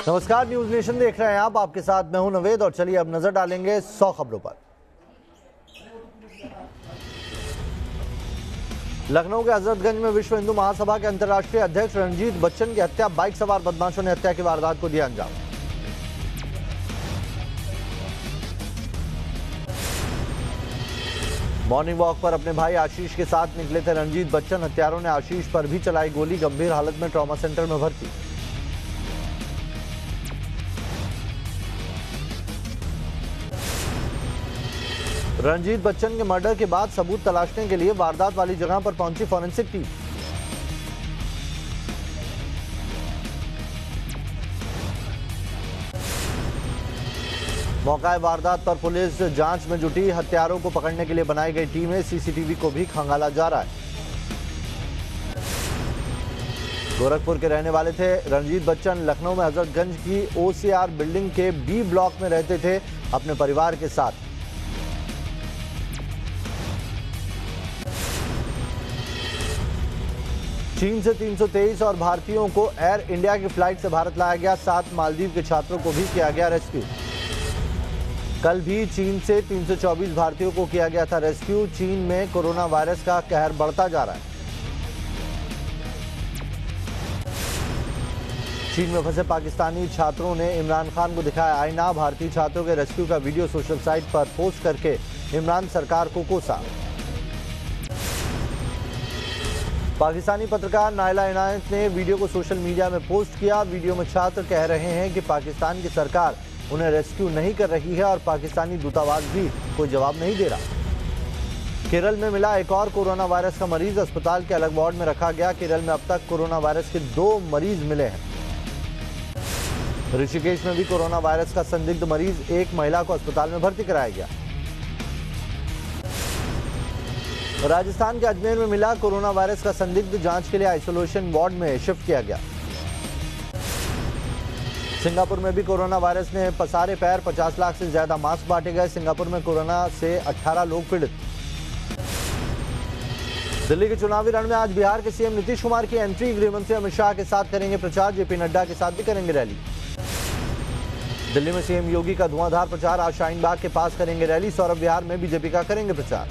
नमस्कार, news nation देख रहे हैं आप। आपके साथ मैं हूं नवेद और चलिए अब नजर डालेंगे 100 खबरों पर। लखनऊ के हजरतगंज में विश्व हिंदू महासभा के अंतर्राष्ट्रीय अध्यक्ष रणजीत बच्चन की हत्या, बाइक सवार बदमाशों ने हत्या की वारदात को दिया अंजाम। मॉर्निंग वॉक पर अपने भाई आशीष के साथ निकले थे रणजीत बच्चन। हत्यारों ने आशीष पर भी चलाई गोली, गंभीर हालत में ट्रॉमा सेंटर में भर्ती। रणजीत बच्चन के मर्डर के बाद सबूत तलाशने के लिए वारदात वाली जगह पर पहुंची फॉरेंसिक टीम। मौका वारदात पर पुलिस जांच में जुटी। हत्यारों को पकड़ने के लिए बनाई गई टीम में सीसीटीवी को भी खंगाला जा रहा है। गोरखपुर के रहने वाले थे रणजीत बच्चन। लखनऊ में हजरतगंज की ओसीआर बिल्डिंग के बी ब्लॉक में रहते थे अपने परिवार के साथ। चीन से 323 और भारतीयों को एयर इंडिया की फ्लाइट से भारत लाया गया। 7 मालदीव के छात्रों को भी किया गया रेस्क्यू। कल भी चीन से 324 भारतीयों को किया गया था रेस्क्यू। चीन में कोरोना वायरस का कहर बढ़ता जा रहा है। चीन में फंसे पाकिस्तानी छात्रों ने इमरान खान को दिखाया आईना। भारतीय छात्रों के रेस्क्यू का वीडियो सोशल साइट पर पोस्ट करके इमरान सरकार को कोसा। पाकिस्तानी पत्रकार नाइला इनायत ने वीडियो को सोशल मीडिया में पोस्ट किया। वीडियो में छात्र कह रहे हैं कि पाकिस्तान की सरकार उन्हें रेस्क्यू नहीं कर रही है और पाकिस्तानी दूतावास भी कोई जवाब नहीं दे रहा। केरल में मिला एक और कोरोना वायरस का मरीज, अस्पताल के अलग वार्ड में रखा गया। केरल में अब तक कोरोना वायरस के 2 मरीज मिले हैं। ऋषिकेश में भी कोरोना वायरस का संदिग्ध मरीज, एक महिला को अस्पताल में भर्ती कराया गया। राजस्थान के अजमेर में मिला कोरोना वायरस का संदिग्ध, जांच के लिए आइसोलेशन वार्ड में शिफ्ट किया गया। सिंगापुर में भी कोरोना वायरस ने पसारे पैर, 50 लाख से ज्यादा मास्क बांटे गए। सिंगापुर में कोरोना से 18 लोग पीड़ित। दिल्ली के चुनावी रण में आज बिहार के सीएम नीतीश कुमार की एंट्री। गृह मंत्री अमित शाह के साथ करेंगे प्रचार, जेपी नड्डा के साथ भी करेंगे रैली। दिल्ली में सीएम योगी का धुआंधार प्रचार, आज शाहीन बाग के पास करेंगे रैली। सौरभ विहार में बीजेपी का करेंगे प्रचार।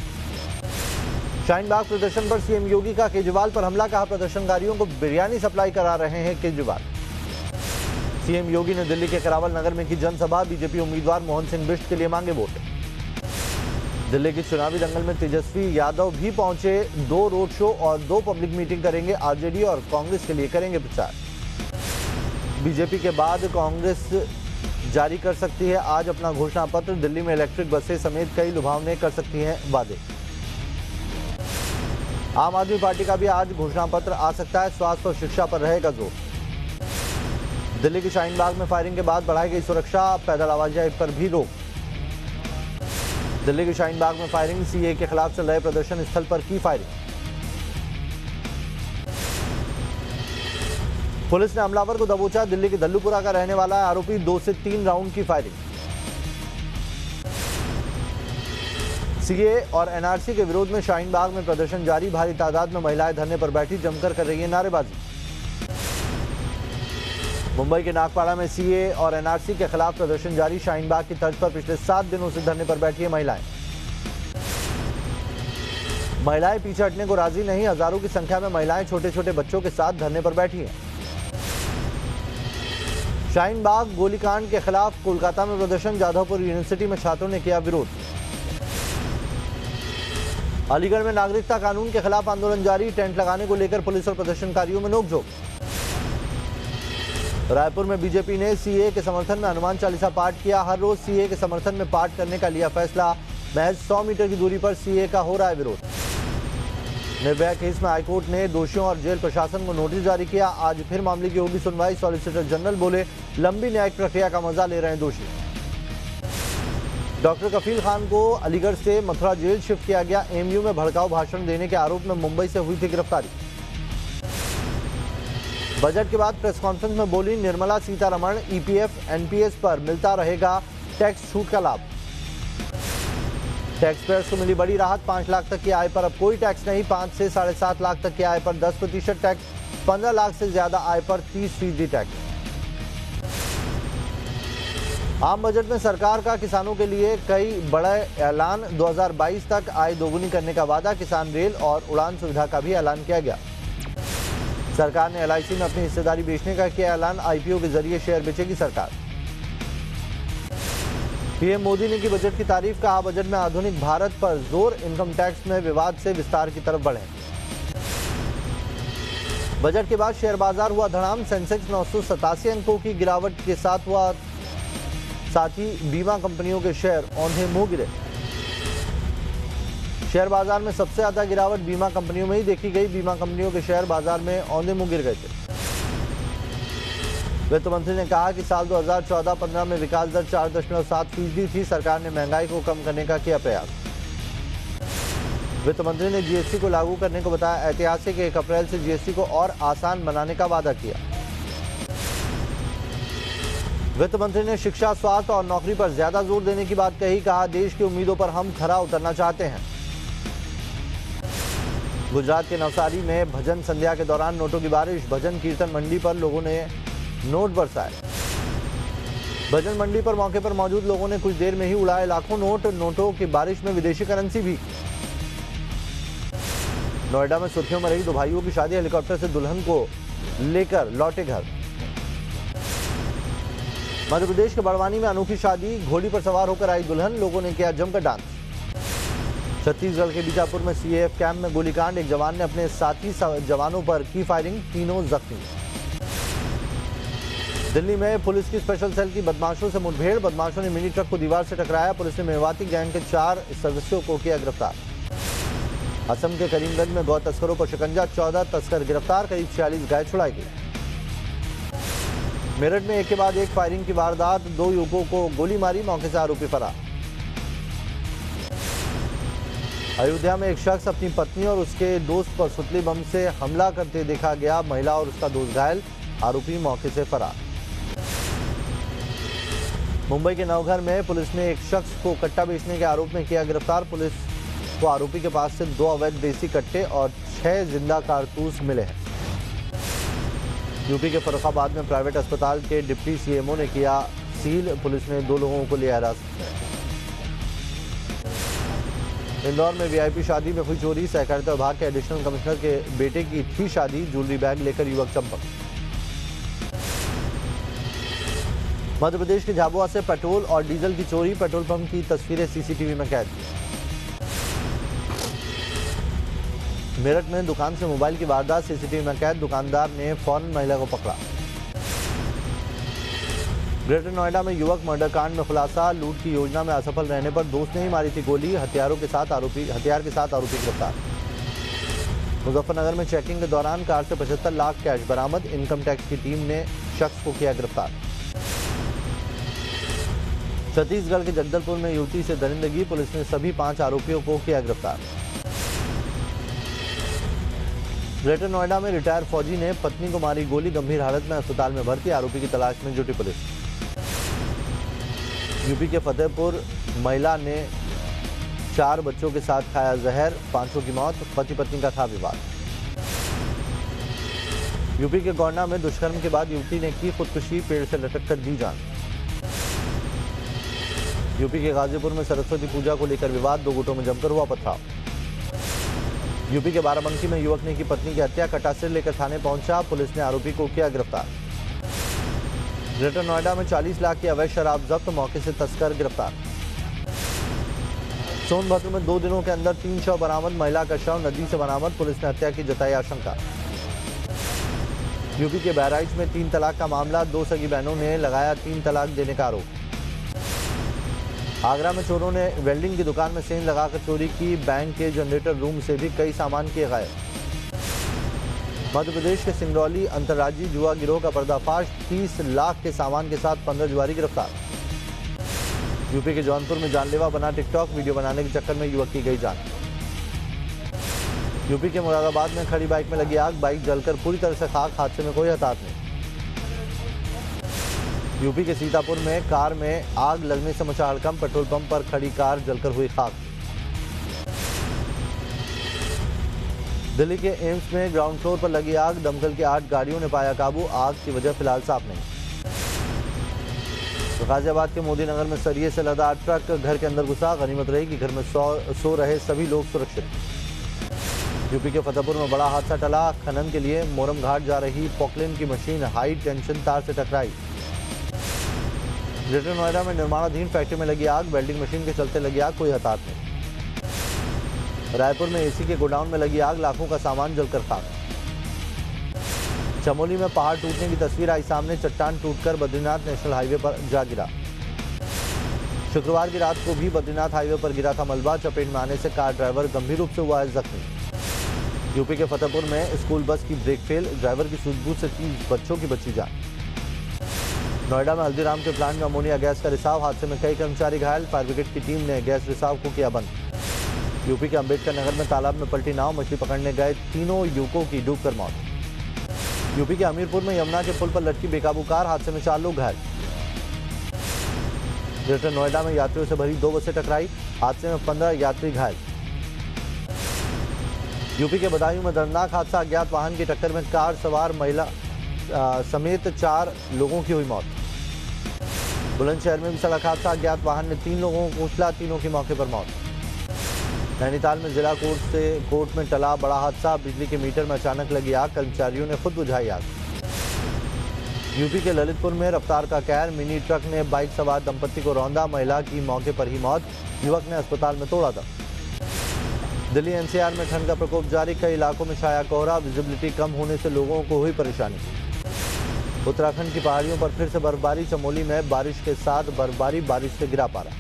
शाहीन बाग प्रदर्शन पर सीएम योगी का केजरीवाल पर हमला, कहा प्रदर्शनकारियों को बिरयानी सप्लाई करा रहे हैं केजरीवाल। सीएम योगी ने दिल्ली के करावल नगर में की जनसभा, बीजेपी उम्मीदवार मोहन सिंह बिष्ट के लिए मांगे वोट। दिल्ली के चुनावी दंगल में तेजस्वी यादव भी पहुंचे। 2 रोड शो और 2 पब्लिक मीटिंग करेंगे। आरजेडी और कांग्रेस के लिए करेंगे प्रचार। बीजेपी के बाद कांग्रेस जारी कर सकती है आज अपना घोषणा पत्र। दिल्ली में इलेक्ट्रिक बसें समेत कई लुभावने कर सकती हैं वादे। आम आदमी पार्टी का भी आज घोषणा पत्र आ सकता है। स्वास्थ्य और शिक्षा पर रहेगा जोर। दिल्ली के शाहीन बाग में फायरिंग के बाद बढ़ाई गई सुरक्षा, पैदल आवाजाही पर भी रोक। दिल्ली के शाहीन बाग में फायरिंग, सीए के खिलाफ चल रहे प्रदर्शन स्थल पर की फायरिंग। पुलिस ने हमलावर को दबोचा। दिल्ली के दल्लूपुरा का रहने वाला है आरोपी। 2 से 3 राउंड की फायरिंग। सीए और एनआरसी के विरोध में शाहीन बाग में प्रदर्शन जारी। भारी तादाद में महिलाएं धरने पर बैठी जमकर कर रही है नारेबाजी। मुंबई के नागपाड़ा में सीए और एनआरसी के खिलाफ प्रदर्शन जारी। शाहीन बाग की तर्ज पर पिछले 7 दिनों से धरने पर बैठी है महिलाएं। महिलाएं पीछे हटने को राजी नहीं। हजारों की संख्या में महिलाएं छोटे छोटे बच्चों के साथ धरने पर बैठी हैं। शाहीन बाग गोलीकांड के खिलाफ कोलकाता में प्रदर्शन। जाधवपुर यूनिवर्सिटी में छात्रों ने किया विरोध। अलीगढ़ में नागरिकता कानून के खिलाफ आंदोलन जारी। टेंट लगाने को लेकर पुलिस और प्रदर्शनकारियों में नोकझोंक। रायपुर में बीजेपी ने सीए के समर्थन में हनुमान चालीसा पाठ किया। हर रोज सीए के समर्थन में पाठ करने का लिया फैसला। महज 100 मीटर की दूरी पर सीए का हो रहा है विरोध। निर्भया केस में हाईकोर्ट ने दोषियों और जेल प्रशासन को नोटिस जारी किया। आज फिर मामले की होगी सुनवाई। सॉलिसिटर जनरल बोले, लंबी न्यायिक प्रक्रिया का मजा ले रहे हैं दोषी। डॉक्टर कफील खान को अलीगढ़ से मथुरा जेल शिफ्ट किया गया। एमयू में भड़काऊ भाषण देने के आरोप में मुंबई से हुई थी गिरफ्तारी। बजट के बाद प्रेस कॉन्फ्रेंस में बोली निर्मला सीतारमण, ईपीएफ एनपीएस पर मिलता रहेगा टैक्स छूट का लाभ। टैक्स पेयर्स को मिली बड़ी राहत। 5 लाख तक की आय पर अब कोई टैक्स नहीं। 5 से 7.5 लाख तक की आय पर 10% टैक्स। 15 लाख से ज्यादा आय पर 30% टैक्स। आम बजट में सरकार का किसानों के लिए कई बड़े ऐलान। 2022 तक आय दोगुनी करने का वादा। किसान रेल और उड़ान सुविधा का भी ऐलान किया गया। सरकार ने LIC में अपनी हिस्सेदारी बेचने का किया ऐलान। IPO के जरिए शेयर बेचेगी सरकार। PM मोदी ने की बजट की तारीफ। कहा, बजट में आधुनिक भारत पर जोर। इनकम टैक्स में विवाद से विस्तार की तरफ बढ़े। बजट के बाद शेयर बाजार हुआ धड़ाम। सेंसेक्स 987 अंकों की गिरावट के साथ हुआ। साथ ही बीमा कंपनियों के शेयर औंधे मुंह गिरे। शेयर बाजार में सबसे ज्यादा गिरावट बीमा कंपनियों में ही देखी गई। बीमा कंपनियों के शेयर बाजार में औंधे मुंह गिर गए थे। वित्त मंत्री ने कहा कि साल 2014-15 में विकास दर 4.7% थी। सरकार ने महंगाई को कम करने का किया प्रयास। वित्त मंत्री ने GST को लागू करने को बताया ऐतिहासिक। 1 अप्रैल से GST को और आसान बनाने का वादा किया। वित्त मंत्री ने शिक्षा, स्वास्थ्य और नौकरी पर ज्यादा जोर देने की बात कही। कहा, देश की उम्मीदों पर हम खरा उतरना चाहते हैं। गुजरात के नवसारी में भजन संध्या के दौरान नोटों की बारिश। भजन कीर्तन मंडी पर लोगों ने नोट बरसाए। भजन मंडी पर मौके पर मौजूद लोगों ने कुछ देर में ही उड़ाए लाखों नोट। नोटों की बारिश में विदेशी करेंसी भी। नोएडा में सुर्खियों में रही 2 भाइयों की शादी। हेलीकॉप्टर से दुल्हन को लेकर लौटे घर। मध्य प्रदेश के बड़वानी में अनोखी शादी। घोड़ी पर सवार होकर आई दुल्हन। लोगों ने किया जमकर डांस। छत्तीसगढ़ के बीजापुर में CAF कैंप में गोलीकांड। एक जवान ने अपने साथी जवानों पर की फायरिंग। तीनों जख्मी। दिल्ली में पुलिस की स्पेशल सेल की बदमाशों से मुठभेड़। बदमाशों ने मिनी ट्रक को दीवार से टकराया। पुलिस ने मेवाती गैंग के 4 सदस्यों को किया गिरफ्तार। असम के करीमगंज में गौ तस्करों पर शिकंजा। 14 तस्कर गिरफ्तार। करीब 46 गाय छुड़ाई गई। मेरठ में एक के बाद एक फायरिंग की वारदात। 2 युवकों को गोली मारी। मौके से आरोपी फरार। अयोध्या में एक शख्स अपनी पत्नी और उसके दोस्त पर सुतली बम से हमला करते देखा गया। महिला और उसका दोस्त घायल। आरोपी मौके से फरार। मुंबई के नवघर में पुलिस ने एक शख्स को कट्टा बेचने के आरोप में किया गिरफ्तार। पुलिस को आरोपी के पास से 2 अवैध देसी कट्टे और 6 जिंदा कारतूस मिले हैं। यूपी के फर्रुखाबाद में प्राइवेट अस्पताल के डिप्टी CMO ने किया सील। पुलिस ने 2 लोगों को लिया हिरासत में। इंदौर में VIP शादी में हुई चोरी। सहकारिता विभाग के एडिशनल कमिश्नर के बेटे की थी शादी। ज्वेलरी बैग लेकर युवक चंपक। मध्य प्रदेश के झाबुआ से पेट्रोल और डीजल की चोरी। पेट्रोल पंप की तस्वीरें CCTV में कैद। मेरठ में दुकान से मोबाइल की वारदात। CCTV में कैद। दुकानदार ने फौरन महिला को पकड़ा। ग्रेटर नोएडा में युवक मर्डर कांड में खुलासा। लूट की योजना में असफल रहने पर दोस्त ने ही मारी थी गोली। हथियार के साथ आरोपी गिरफ्तार। मुजफ्फरनगर में चेकिंग के दौरान कार से 75 लाख कैश बरामद। इनकम टैक्स की टीम ने शख्स को किया गिरफ्तार। छत्तीसगढ़ के जगदलपुर में युवती से दरिंदगी। पुलिस ने सभी 5 आरोपियों को किया गिरफ्तार। ग्रेटर नोएडा में रिटायर फौजी ने पत्नी को मारी गोली। गंभीर हालत में अस्पताल में भर्ती। आरोपी की तलाश में जुटी पुलिस। यूपी के फतेहपुर महिला ने 4 बच्चों के साथ खाया जहर। 5 की मौत। पति पत्नी का था विवाद। यूपी के गोंडा में दुष्कर्म के बाद युवती ने की खुदकुशी। पेड़ से लटक कर दी जान। यूपी के गाजीपुर में सरस्वती पूजा को लेकर विवाद। 2 गुटों में जमकर हुआ पथराव। यूपी के बाराबंकी में युवक ने की पत्नी की हत्या। कटा सिर लेकर थाने पहुंचा। पुलिस ने आरोपी को किया गिरफ्तार। ग्रेटर नोएडा में 40 लाख की अवैध शराब जब्त। मौके से तस्कर गिरफ्तार। सोनभद्र में 2 दिनों के अंदर 3 शव बरामद। महिला का शव नदी से बरामद। पुलिस ने हत्या की जताई आशंका। यूपी के बहराइच में 3 तलाक का मामला। 2 सगी बहनों ने लगाया 3 तलाक देने का आरोप। आगरा में चोरों ने वेल्डिंग की दुकान में सेंध लगाकर चोरी की। बैंक के जनरेटर रूम से भी कई सामान किए गायब। मध्य प्रदेश के सिंगरौली अंतर्राज्यीय जुआ गिरोह का पर्दाफाश। 30 लाख के सामान के साथ 15 जुआरी गिरफ्तार। यूपी के जौनपुर में जानलेवा बना टिकटॉक। वीडियो बनाने के चक्कर में युवक की गई जान। यूपी के मुरादाबाद में खड़ी बाइक में लगी आग। बाइक जलकर पूरी तरह से खाक। हादसे में कोई हताहत नहीं। यूपी के सीतापुर में कार में आग लगने से मचा हड़कंप। पेट्रोल पंप पर खड़ी कार जलकर हुई खाक। दिल्ली के एम्स में ग्राउंड फ्लोर पर लगी आग। दमकल की 8 गाड़ियों ने पाया काबू। आग की वजह फिलहाल साफ नहीं। तो गाजियाबाद के मोदी नगर में सरिये से लदा ट्रक घर के अंदर घुसा, गनीमत रही कि घर में सो रहे सभी लोग सुरक्षित। यूपी के फतेहपुर में बड़ा हादसा टला, खनन के लिए मोरम घाट जा रही पोकलेन की मशीन हाई टेंशन तार से टकराई। ग्रेटर नोएडा में निर्माणाधीन फैक्ट्री में लगी आग, वेल्डिंग मशीन के चलते लगी आग, कोई हताहत नहीं। रायपुर में एसी के गोडाउन में लगी आग, लाखों का सामान जलकर खाक। चमोली में पहाड़ टूटने की तस्वीर आई सामने, चट्टान टूटकर बद्रीनाथ नेशनल हाईवे पर जा गिरा। शुक्रवार की रात को भी बद्रीनाथ हाईवे पर गिरा था मलबा, चपेट में आने से कार ड्राइवर गंभीर रूप से हुआ है जख्मी। यूपी के फतेहपुर में स्कूल बस की ब्रेक फेल, ड्राइवर की सूझबूझ से 30 बच्चों की बची जान। नोएडा में हल्दीराम के प्लांट में अमोनिया गैस का रिसाव, हादसे में कई कर्मचारी घायल, फायर ब्रिगेड की टीम ने गैस रिसाव को किया बंद। यूपी के अंबेडकर नगर में तालाब में पलटी नाव, मछली पकड़ने गए 3 युवकों की डूबकर मौत। यूपी के हमीरपुर में यमुना के पुल पर लटकी बेकाबू कार, हादसे में 4 लोग घायल। ग्रेटर नोएडा में यात्रियों से भरी 2 बसें टकराई, हादसे में 15 यात्री घायल। यूपी के बदायूं में दर्दनाक हादसा, अज्ञात वाहन की टक्कर में कार सवार महिला समेत 4 लोगों की हुई मौत। बुलंदशहर में भी सड़क हादसा, अज्ञात वाहन ने 3 लोगों को कुचला, तीनों की मौके पर मौत। नैनीताल में जिला कोर्ट में टला बड़ा हादसा, बिजली के मीटर में अचानक लगी आग, कर्मचारियों ने खुद बुझाई आग। यूपी के ललितपुर में रफ्तार का कहर, मिनी ट्रक ने बाइक सवार दंपत्ति को रौंदा, महिला की मौके पर ही मौत, युवक ने अस्पताल में तोड़ा दम। दिल्ली एनसीआर में ठंड का प्रकोप जारी, कई इलाकों में छाया कोहरा, विजिबिलिटी कम होने से लोगों को हुई परेशानी। उत्तराखंड की पहाड़ियों पर फिर से बर्फबारी, चमोली में बारिश के साथ बर्फबारी, बारिश से गिरा पारा।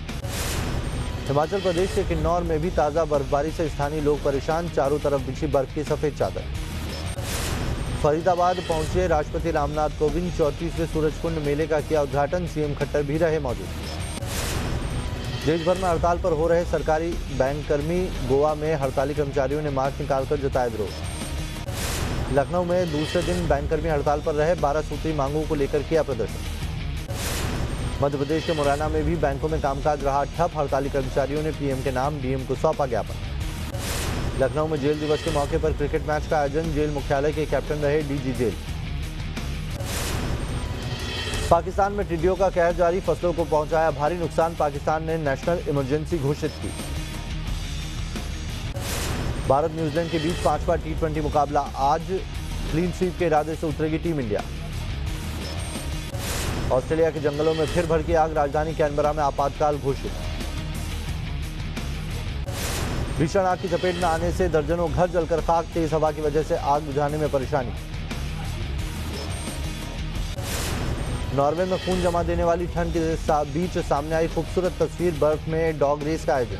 हिमाचल प्रदेश के किन्नौर में भी ताज़ा बर्फबारी से स्थानीय लोग परेशान, चारों तरफ बिछी बर्फ की सफेद चादर। फरीदाबाद पहुंचे राष्ट्रपति रामनाथ कोविंद, 34वें सूरजकुंड मेले का किया उद्घाटन, सीएम खट्टर भी रहे मौजूद। देश भर में हड़ताल पर हो रहे सरकारी बैंककर्मी, गोवा में हड़ताली कर्मचारियों ने मार्च निकालकर जताया विरोध। लखनऊ में दूसरे दिन बैंककर्मी हड़ताल पर रहे, 12 सूत्री मांगों को लेकर किया प्रदर्शन। मध्य प्रदेश के मुरैना में भी बैंकों में कामकाज रहा ठप, हड़ताली कर्मचारियों ने पीएम के नाम डीएम को सौंपा ज्ञापन। लखनऊ में जेल दिवस के मौके पर क्रिकेट मैच का आयोजन, जेल मुख्यालय के कैप्टन रहे डीजी जेल। पाकिस्तान में टिड्डियों का कहर जारी, फसलों को पहुंचाया भारी नुकसान, पाकिस्तान ने नेशनल इमरजेंसी घोषित की। भारत न्यूजीलैंड के बीच 5वां T20 मुकाबला आज, क्लीन स्वीप के इरादे से उतरेगी टीम इंडिया। ऑस्ट्रेलिया के जंगलों में फिर भड़की आग, राजधानी कैनबरा में आपातकाल घोषित। भीषण आग की चपेट में आने से दर्जनों घर जलकर खाक, तेज हवा की वजह से आग बुझाने में परेशानी। नॉर्वे में खून जमा देने वाली ठंड के बीच सामने आई खूबसूरत तस्वीर, बर्फ में डॉग रेस का आयोजन।